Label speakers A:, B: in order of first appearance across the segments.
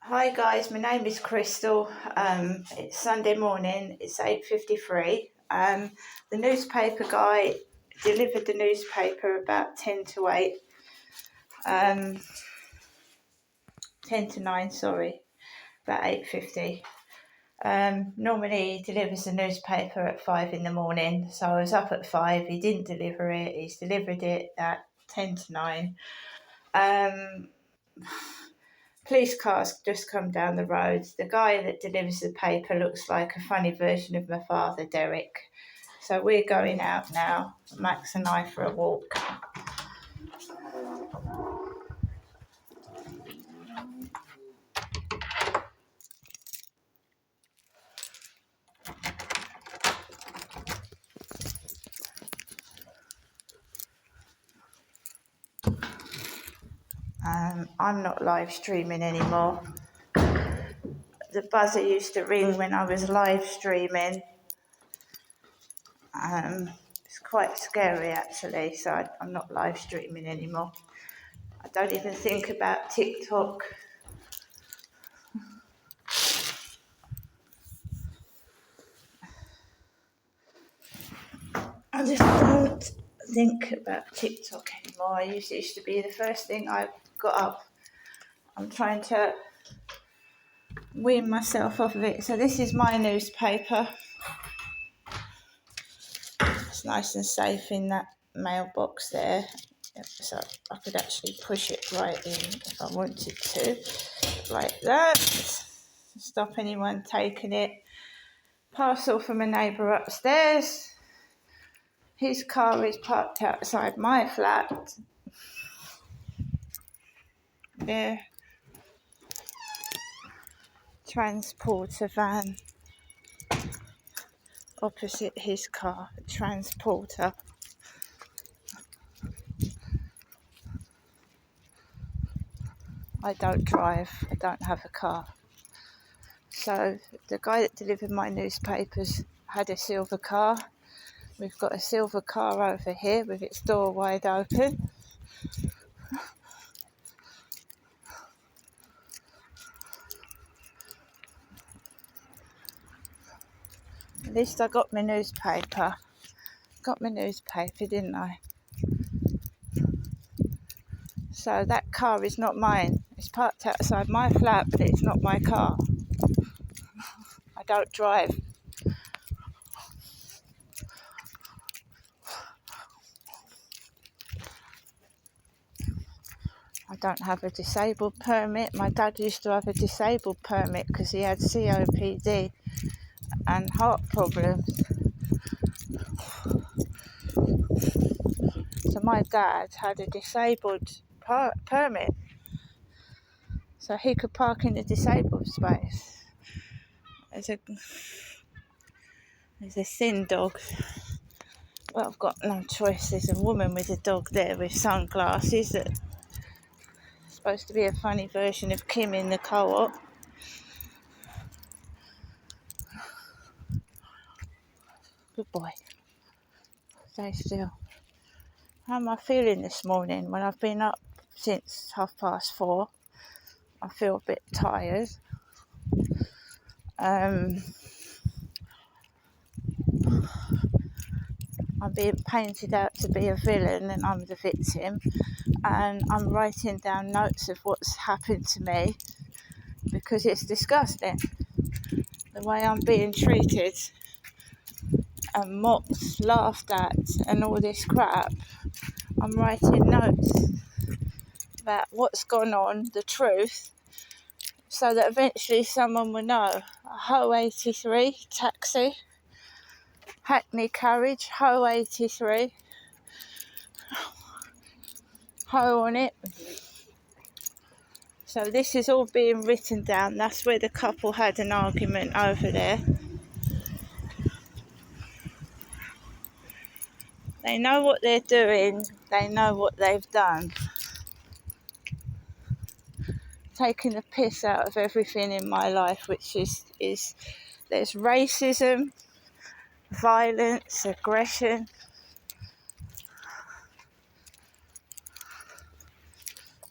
A: Hi guys, my name is Crystal. It's Sunday morning. It's 8:53. The newspaper guy delivered the newspaper about 10 to 8. 10 to 9. Sorry, about 8:50. Normally he delivers the newspaper at 5 in the morning. So I was up at 5. He didn't deliver it. He's delivered it at 10 to 9. Police cars just come down the road. The guy that delivers the paper looks like a funny version of my father, Derek. So we're going out now, Max and I, for a walk. I'm not live streaming anymore. The buzzer used to ring when I was live streaming. It's quite scary actually, so I'm not live streaming anymore. I don't even think about TikTok. I just don't think about TikTok anymore. It used to be the first thing I got up. I'm trying to wean myself off of it. So this is my newspaper. It's nice and safe in that mailbox there. So I could actually push it right in if I wanted to. Like that. Stop anyone taking it. Parcel from a neighbour upstairs. His car is parked outside my flat. There. Transporter van opposite his car. Transporter. I don't drive. I don't have a car. So the guy that delivered my newspapers had a silver car. We've got a silver car over here with its door wide open. At least I got my newspaper. Got my newspaper, didn't I? So that car is not mine. It's parked outside my flat, but it's not my car. I don't drive. I don't have a disabled permit. My dad used to have a disabled permit because he had COPD and heart problems. So my dad had a disabled permit, so he could park in the disabled space. There's a thin dog. Well, I've got no choice. There's a woman with a dog there with sunglasses that's supposed to be a funny version of Kim in the Co-op. Good boy. Stay still. How am I feeling this morning? When I've been up since 4:30, I feel a bit tired. I'm being painted out to be a villain and I'm the victim, and I'm writing down notes of what's happened to me because it's disgusting the way I'm being treated and mocked, laughed at and all this crap. I'm writing notes about what's gone on, the truth, so that eventually someone will know. Ho 83 taxi, Hackney carriage, Ho 83, Ho on it. So this is all being written down. That's where the couple had an argument over there. They know what they're doing. They know what they've done. Taking the piss out of everything in my life, which is there's racism, violence, aggression.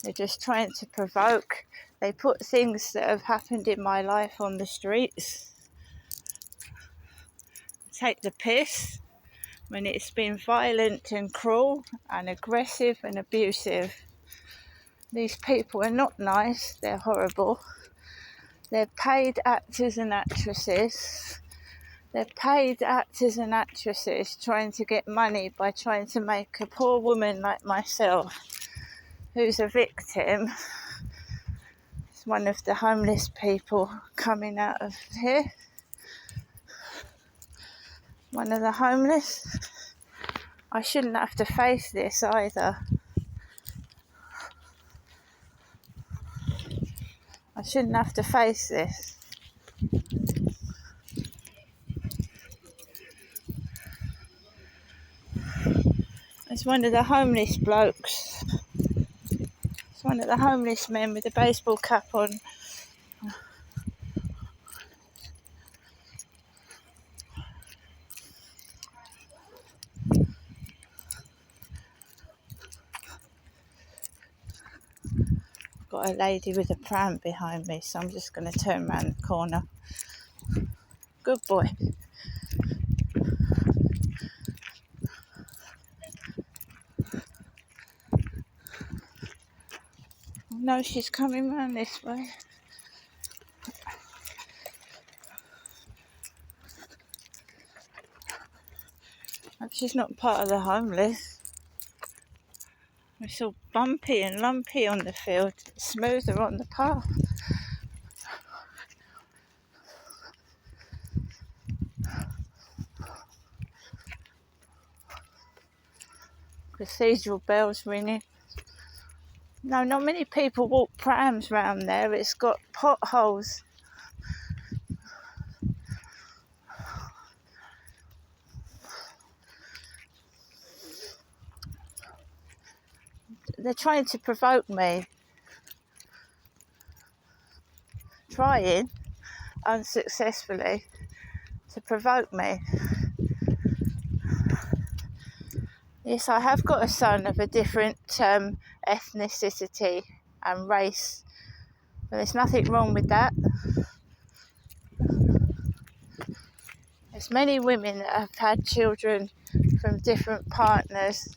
A: They're just trying to provoke They put things that have happened in my life on the streets, take the piss when it's been violent and cruel and aggressive and abusive. These people are not nice, they're horrible. They're paid actors and actresses. They're paid actors and actresses trying to get money by trying to make a poor woman like myself, who's a victim, it's one of the homeless people coming out of here. One of the homeless. I shouldn't have to face this either. I shouldn't have to face this. It's one of the homeless blokes. It's one of the homeless men with a baseball cap on. Got a lady with a pram behind me, so I'm just going to turn around the corner. Good boy. No, she's coming round this way. Hope she's not part of the homeless. It's all bumpy and lumpy on the field, smoother on the path. Cathedral bells ringing. No, not many people walk prams round there. It's got potholes. They're trying to provoke me. Trying, unsuccessfully, to provoke me. Yes, I have got a son of a different ethnicity and race, but there's nothing wrong with that. There's many women that have had children from different partners.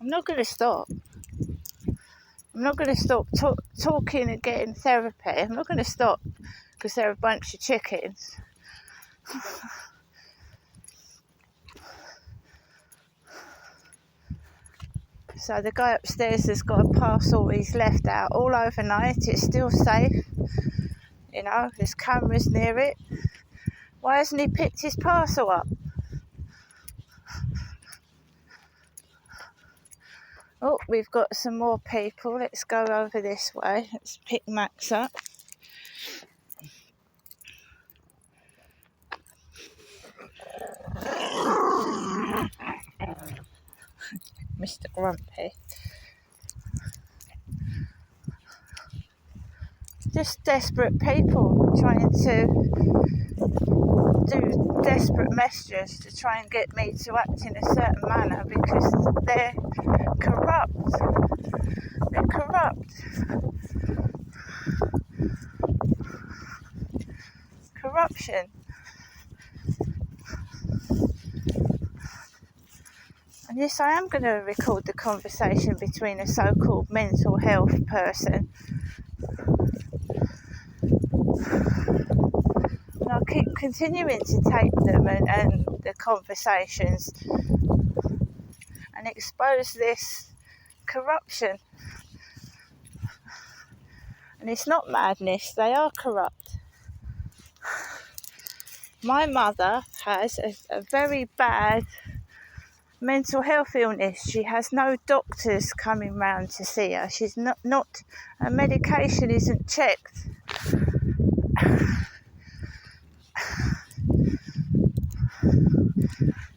A: I'm not going to stop. I'm not going to stop talking and getting therapy. I'm not going to stop because they're a bunch of chickens. So the guy upstairs has got a parcel he's left out all overnight. It's still safe. You know, there's cameras near it. Why hasn't he picked his parcel up? Oh, we've got some more people. Let's go over this way. Let's pick Max up. Mr. Grumpy. Just desperate people trying to do desperate messages to try and get me to act in a certain manner because they're corrupt. They're corrupt. Corruption. And yes, I am going to record the conversation between a so-called mental health person. And I'll keep continuing to take them and the conversations and expose this corruption. And it's not madness, they are corrupt. My mother has a very bad mental health illness. She has no doctors coming round to see her. She's not her medication isn't checked.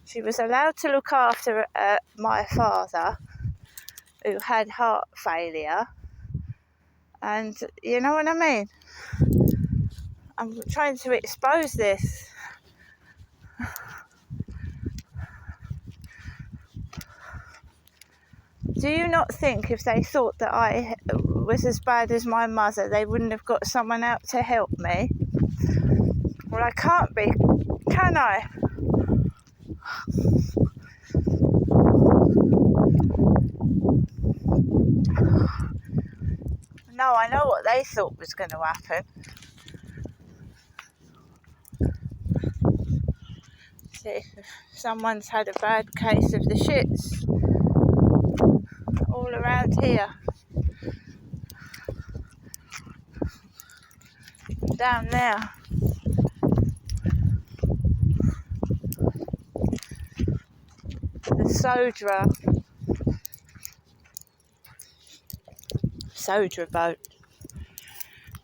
A: She was allowed to look after my father, who had heart failure, and you know what I mean? I'm trying to expose this. Do you not think if they thought that I was as bad as my mother, they wouldn't have got someone out to help me? Well, I can't be, can I? No, I know what they thought was going to happen. See, if someone's had a bad case of the shits all around here. Down there. The Sodra boat.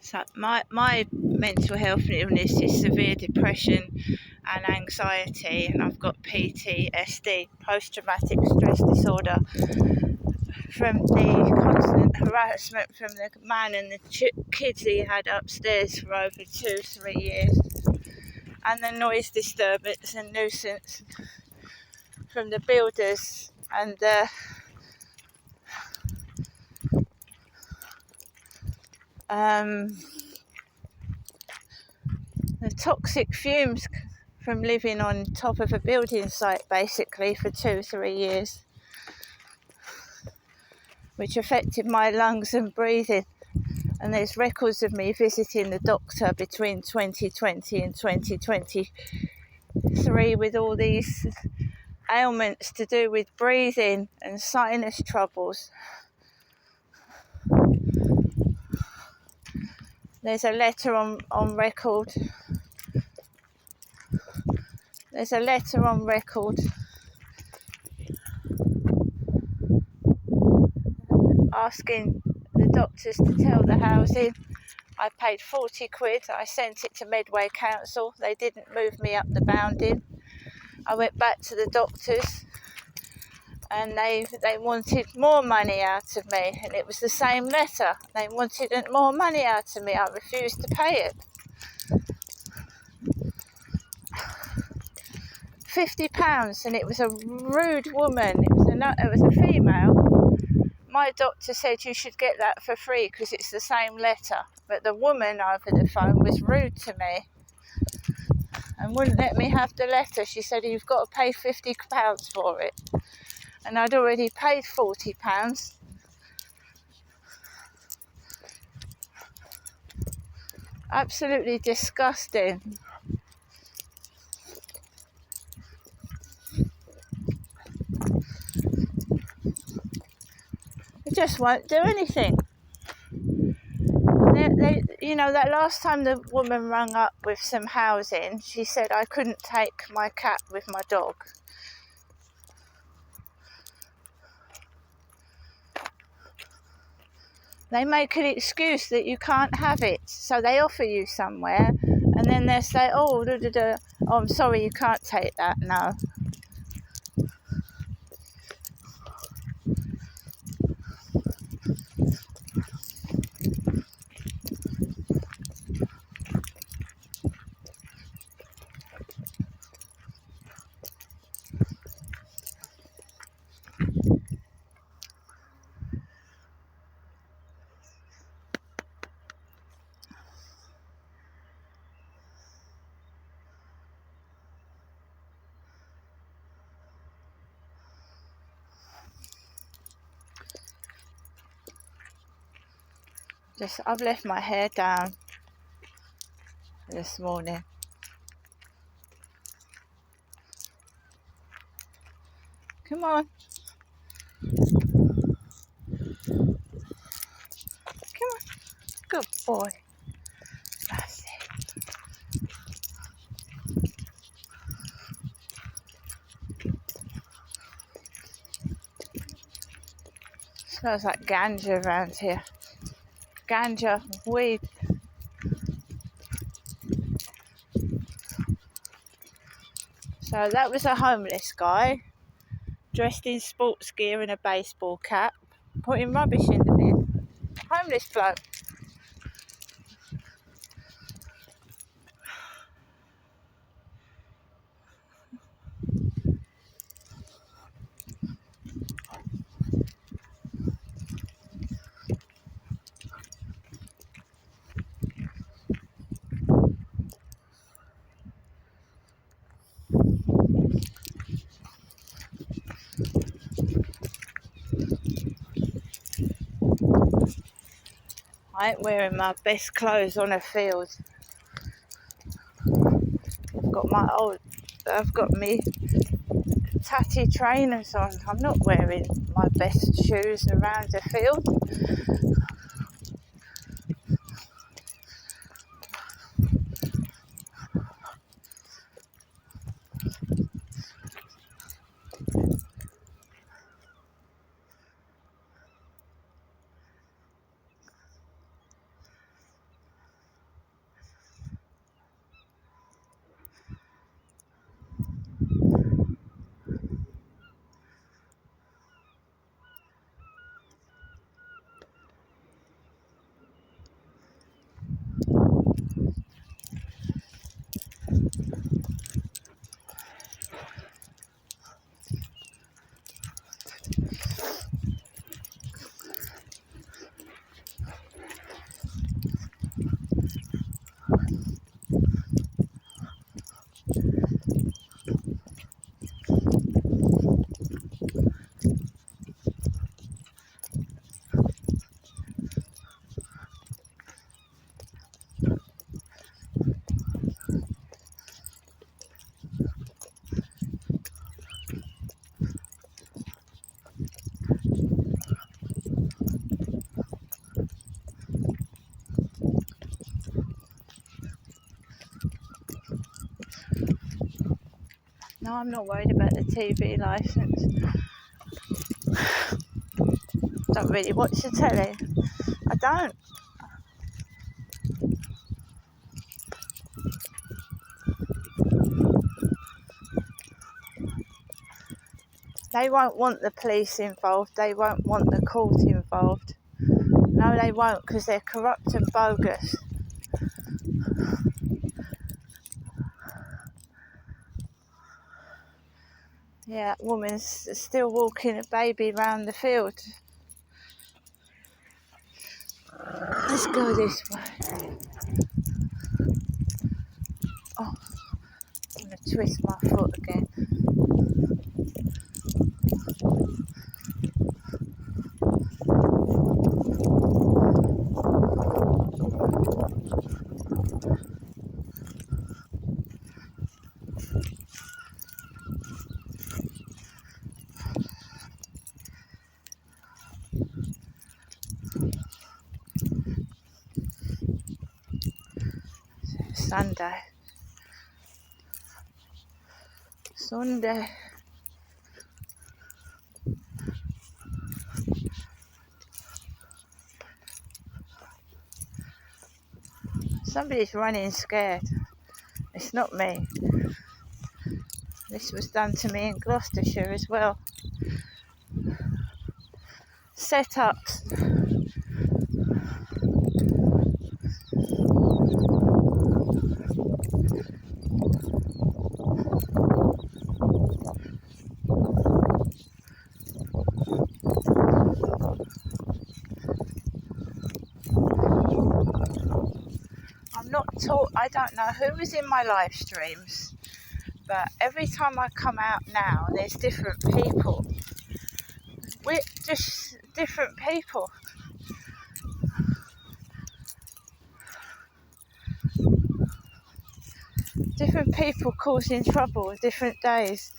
A: So my mental health illness is severe depression and anxiety, and I've got PTSD, post-traumatic stress disorder, from the constant harassment from the man and the kids he had upstairs for over 2-3 years, and the noise disturbance and nuisance from the builders and the toxic fumes from living on top of a building site basically for 2-3 years, which affected my lungs and breathing. And there's records of me visiting the doctor between 2020 and 2023 with all these ailments to do with breathing and sinus troubles. There's a letter on record. There's a letter on record asking the doctors to tell the housing. I paid 40 quid. I sent it to Medway Council. They didn't move me up the bounding. I went back to the doctors and they wanted more money out of me, and it was the same letter. They wanted more money out of me. I refused to pay it. £50, and it was a rude woman. It was a female. My doctor said you should get that for free because it's the same letter. But the woman over the phone was rude to me and wouldn't let me have the letter. She said, you've got to pay £50 for it. And I'd already paid £40. Absolutely disgusting. It just won't do anything. That last time the woman rang up with some housing, she said I couldn't take my cat with my dog. They make an excuse that you can't have it, so they offer you somewhere, and then they say, oh, I'm sorry, you can't take that now. I've left my hair down this morning. Come on. Come on. Good boy. That's it. Smells like ganja around here. Ganja, weed. So that was a homeless guy, dressed in sports gear and a baseball cap, putting rubbish in the bin. Homeless bloke. I ain't wearing my best clothes on a field. I've got me tatty trainers on. I'm not wearing my best shoes around a field. No, I'm not worried about the TV licence. Don't really watch the telly. I don't. They won't want the police involved. They won't want the court involved. No, they won't, because they're corrupt and bogus. Yeah, that woman's still walking a baby round the field. Let's go this way. Oh, I'm going to twist my foot again. Sunday. Somebody's running scared. It's not me. This was done to me in Gloucestershire as well. Set-ups. I don't know who was in my live streams, but every time I come out now, there's different people. We're just different people. Different people causing trouble different days.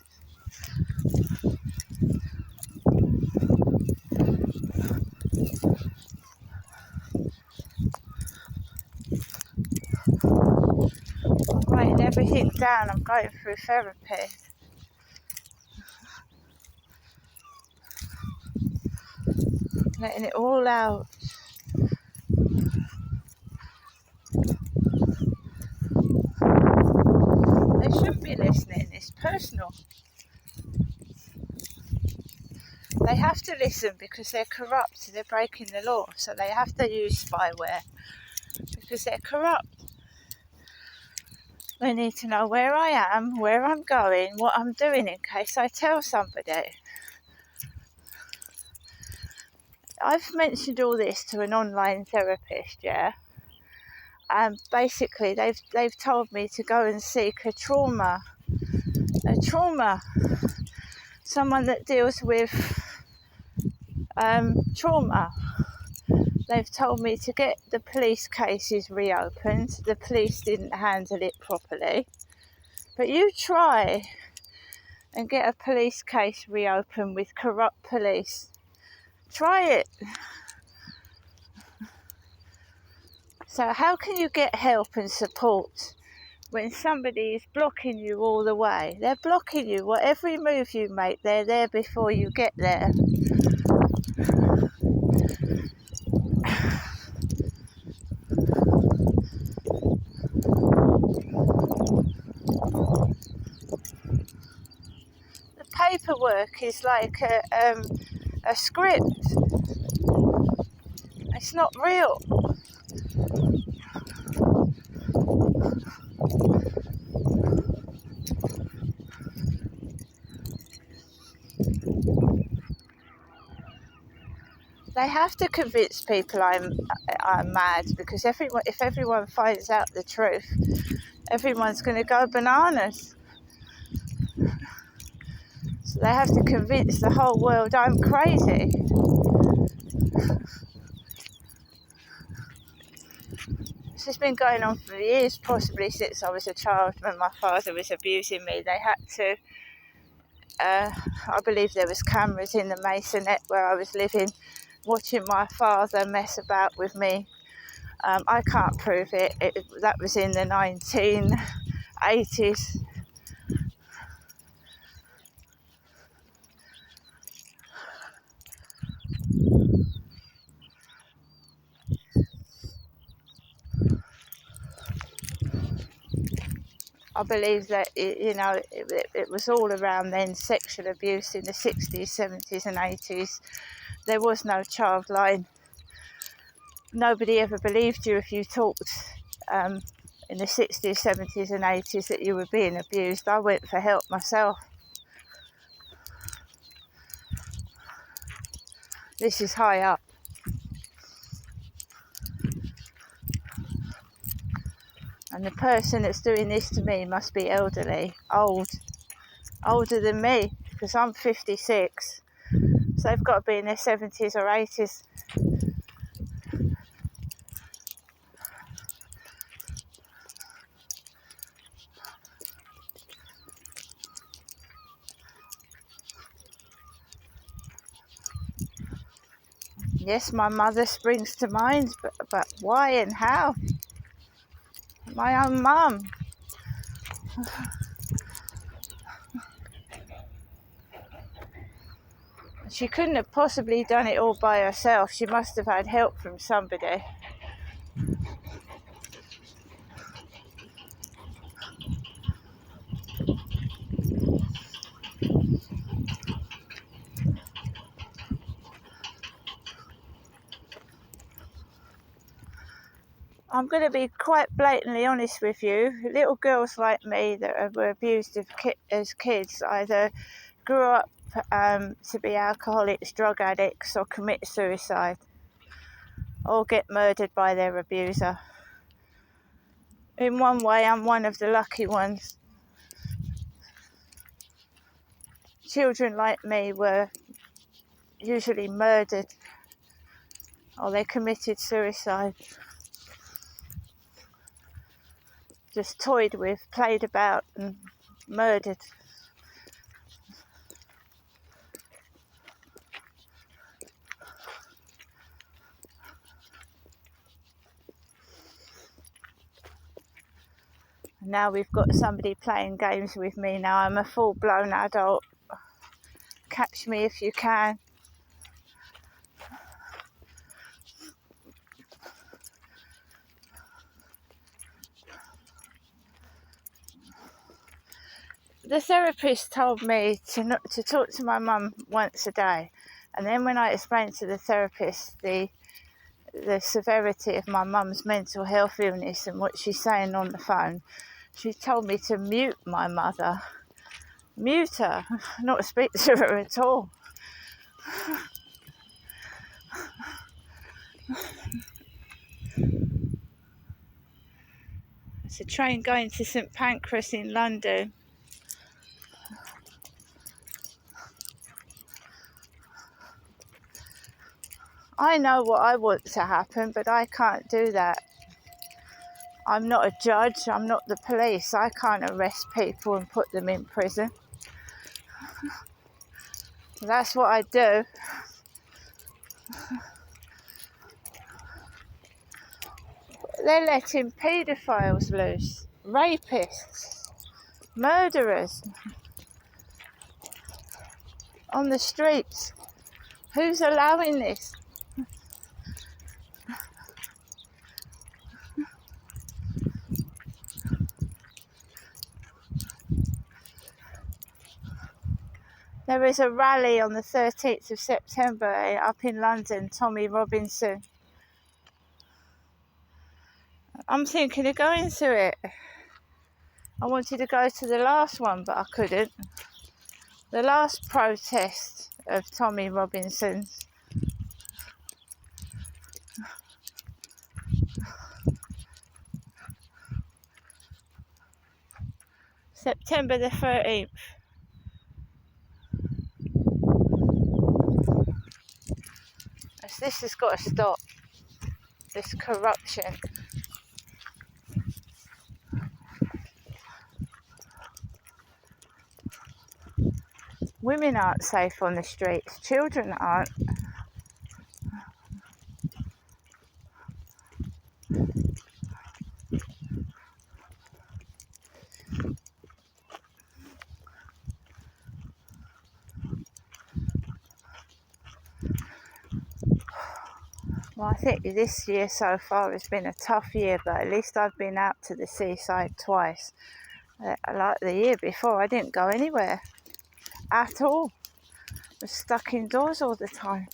A: I'm writing everything down. I'm going through therapy. Letting it all out. They shouldn't be listening. It's personal. They have to listen because they're corrupt. They're breaking the law. So they have to use spyware because they're corrupt. They need to know where I am, where I'm going, what I'm doing in case I tell somebody. I've mentioned all this to an online therapist, yeah, and basically they've told me to go and seek a trauma, someone that deals with trauma, They've told me to get the police cases reopened. The police didn't handle it properly. But you try and get a police case reopened with corrupt police. Try it. So how can you get help and support when somebody is blocking you all the way? They're blocking you. Every move you make, they're there before you get there. The paperwork is like a script. It's not real. They have to convince people I'm mad, because if everyone finds out the truth, everyone's going to go bananas. So they have to convince the whole world I'm crazy. This has been going on for years, possibly since I was a child when my father was abusing me. They had to, I believe there was cameras in the Masonette where I was living, watching my father mess about with me. I can't prove it. That was in the 1980s. I believe that, it was all around then, sexual abuse in the 60s, 70s and 80s. There was no child line. Nobody ever believed you if you talked in the 60s, 70s and 80s that you were being abused. I went for help myself. This is high up. And the person that's doing this to me must be elderly, older than me, because I'm 56. So they've got to be in their 70s or 80s. Yes, my mother springs to mind, but why and how? My own mum. She couldn't have possibly done it all by herself. She must have had help from somebody. I'm going to be quite blatantly honest with you. Little girls like me that were abused as kids either grew up to be alcoholics, drug addicts, or commit suicide, or get murdered by their abuser. In one way, I'm one of the lucky ones. Children like me were usually murdered, or they committed suicide. Just toyed with, played about and murdered. Now we've got somebody playing games with me. Now I'm a full-blown adult. Catch me if you can. The therapist told me to talk to my mum once a day, and then when I explained to the therapist the severity of my mum's mental health illness and what she's saying on the phone, she told me to mute my mother. Mute her, not speak to her at all. It's a train going to St Pancras in London. I know what I want to happen, but I can't do that. I'm not a judge, I'm not the police. I can't arrest people and put them in prison. That's what I do. They're letting paedophiles loose, rapists, murderers on the streets. Who's allowing this? There is a rally on the 13th of September up in London, Tommy Robinson. I'm thinking of going to it. I wanted to go to the last one, but I couldn't. The last protest of Tommy Robinson's. September the 13th. This has got to stop. This corruption. Women aren't safe on the streets. Children aren't. Well, I think this year so far has been a tough year, but at least I've been out to the seaside twice. Like the year before, I didn't go anywhere at all. I was stuck indoors all the time.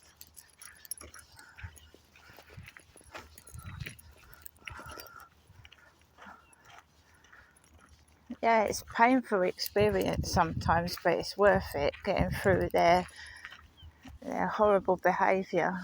A: Yeah, it's a painful experience sometimes, but it's worth it, getting through their horrible behaviour.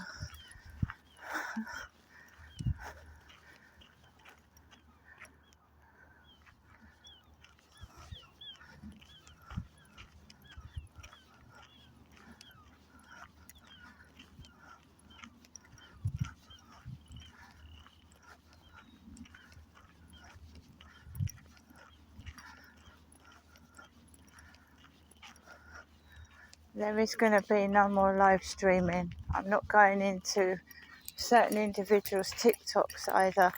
A: There is going to be no more live streaming. I'm not going into certain individuals' TikToks either.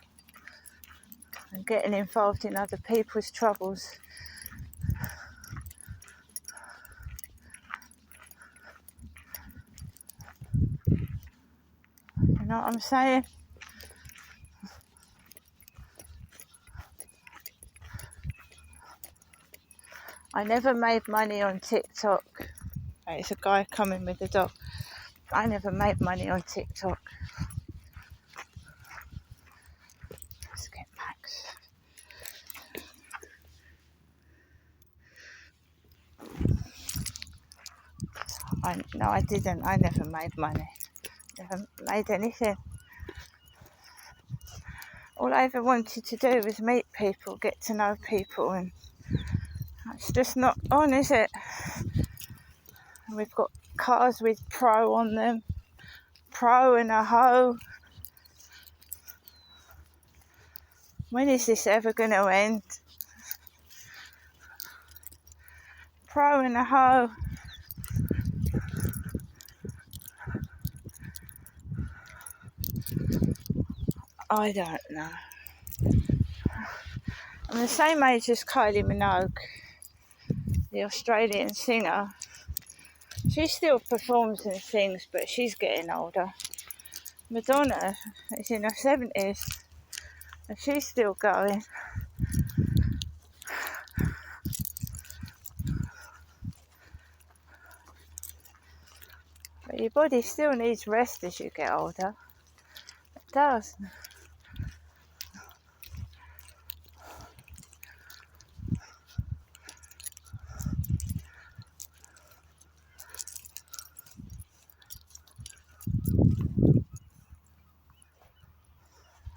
A: I'm getting involved in other people's troubles. You know what I'm saying? I never made money on TikTok. It's a guy coming with a dog. I never made money on TikTok. Let's get back. No, I didn't. I never made money. Never made anything. All I ever wanted to do was meet people, get to know people, and that's just not on, is it? We've got cars with pro on them. Pro and a hoe. When is this ever going to end? Pro and a hoe. I don't know. I'm the same age as Kylie Minogue, the Australian singer. She still performs and sings, but she's getting older. Madonna is in her 70s, and she's still going. But your body still needs rest as you get older. It does.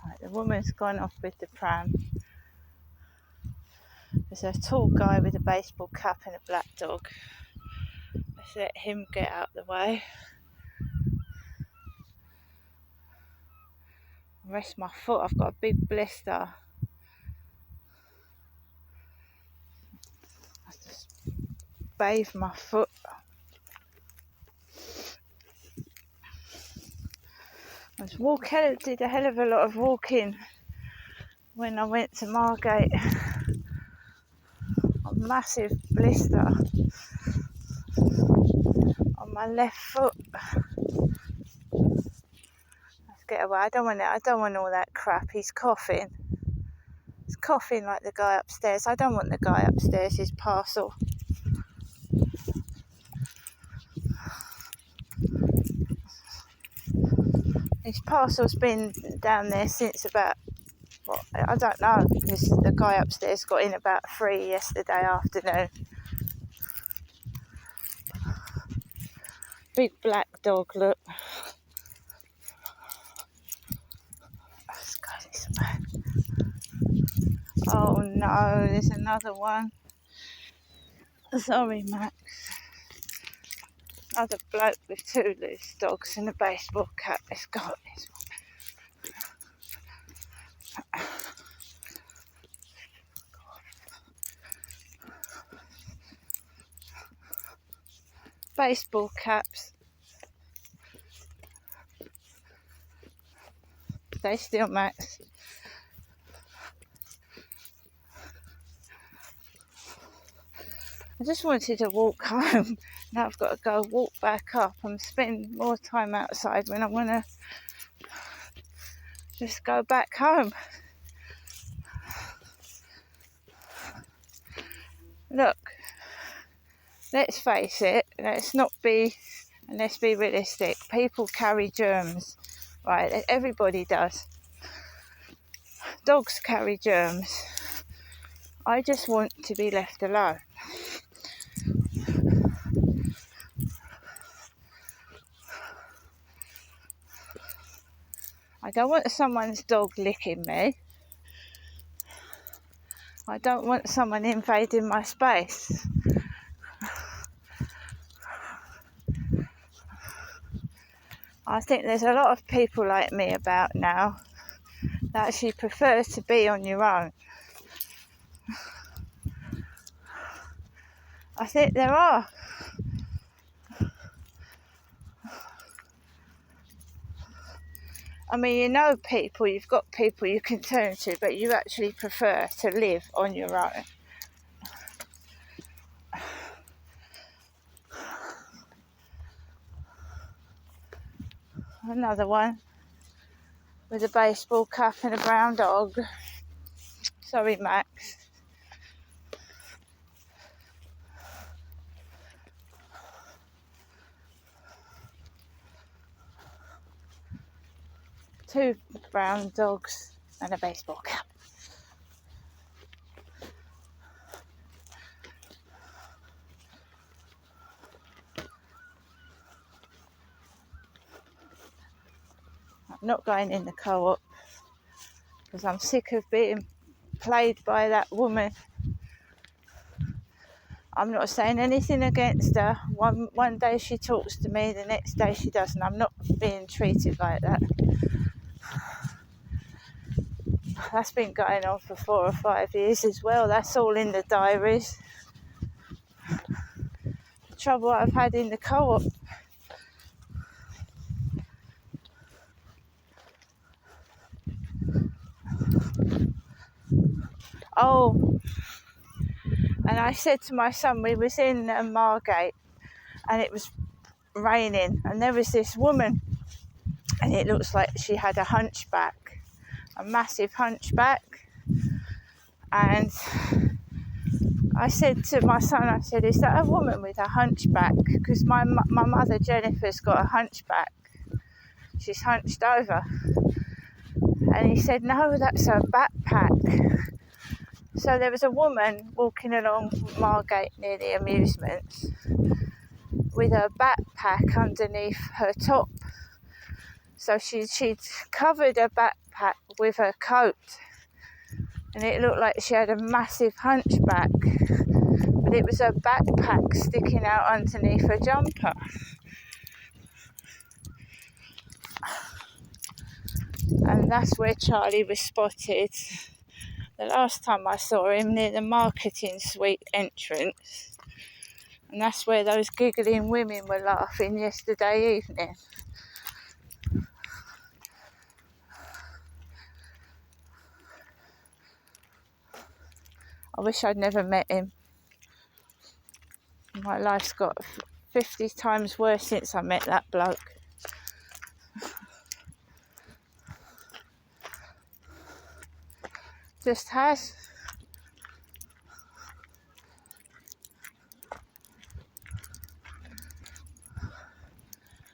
A: Right, the woman's gone off with the pram. There's a tall guy with a baseball cap and a black dog. Let's let him get out of the way. Rest my foot. I've got a big blister. I just bathe my foot. I did a hell of a lot of walking when I went to Margate. A massive blister on my left foot. Let's get away. I don't want all that crap. He's coughing. He's coughing like the guy upstairs. I don't want the guy upstairs, his parcel. His parcel's been down there since about, I don't know, because the guy upstairs got in about 3 yesterday afternoon. Big black dog, look. Let's go this way. Oh no, there's another one. Sorry, Max. Another bloke with 2 loose dogs and a baseball cap. Let's go this one. Baseball caps. Stay still, Max. I just wanted to walk home. Now I've got to go walk back up and spend more time outside when I want to just go back home. Look, let's face it, let's be realistic. People carry germs, right? Everybody does. Dogs carry germs. I just want to be left alone. I don't want someone's dog licking me. I don't want someone invading my space. I think there's a lot of people like me about now that actually prefer to be on your own. I think there are. I mean, you know people, you've got people you can turn to, but you actually prefer to live on your own. Another one with a baseball cap and a brown dog. Sorry, Max. Two brown dogs and a baseball cap. I'm not going in the co-op because I'm sick of being played by that woman. I'm not saying anything against her. One day she talks to me, the next day she doesn't. I'm not being treated like that. That's been going on for 4 or 5 years as well. That's all in the diaries. The trouble I've had in the co-op. Oh, and I said to my son, we was in Margate and it was raining and there was this woman and it looks like she had a hunchback, a massive hunchback. And I said to my son, I said, is that a woman with a hunchback? Because my mother Jennifer's got a hunchback. She's hunched over. And he said, no, that's a backpack. So there was a woman walking along Margate near the amusements with a backpack underneath her top. So she'd covered her backpack with her coat. And it looked like she had a massive hunchback. But it was a backpack sticking out underneath her jumper. And that's where Charlie was spotted the last time I saw him, near the marketing suite entrance. And that's where those giggling women were laughing yesterday evening. I wish I'd never met him. My life's got 50 times worse since I met that bloke. Just has.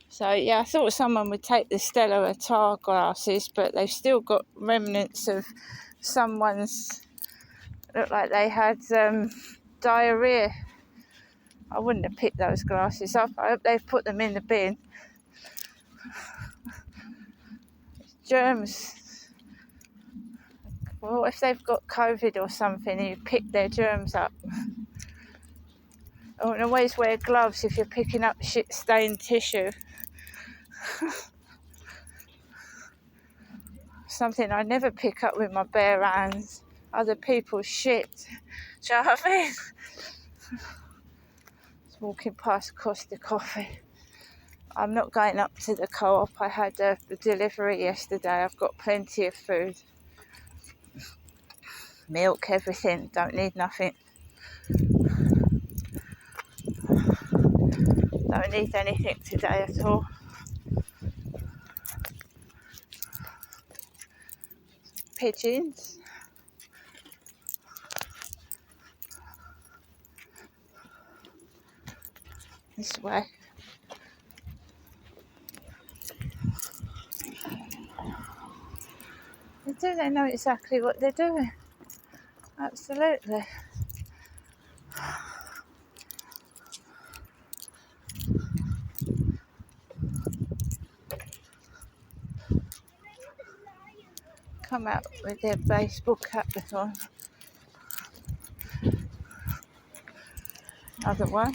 A: So yeah, I thought someone would take the Stella Artois glasses, but they've still got remnants of someone's. Looked like they had diarrhea. I wouldn't have picked those glasses up. I hope they've put them in the bin. Germs. Well, if they've got COVID or something, you pick their germs up. Oh, and always wear gloves if you're picking up shit-stained tissue. Something I never pick up with my bare hands. Other people's shit. Do you know what I mean? Just walking past Costa Coffee. I'm not going up to the Co-op. I had the delivery yesterday. I've got plenty of food. Milk, everything. Don't need nothing. Don't need anything today at all. Pigeons. This way. They know exactly what they're doing. Absolutely. Come out with their baseball caps on. Another one.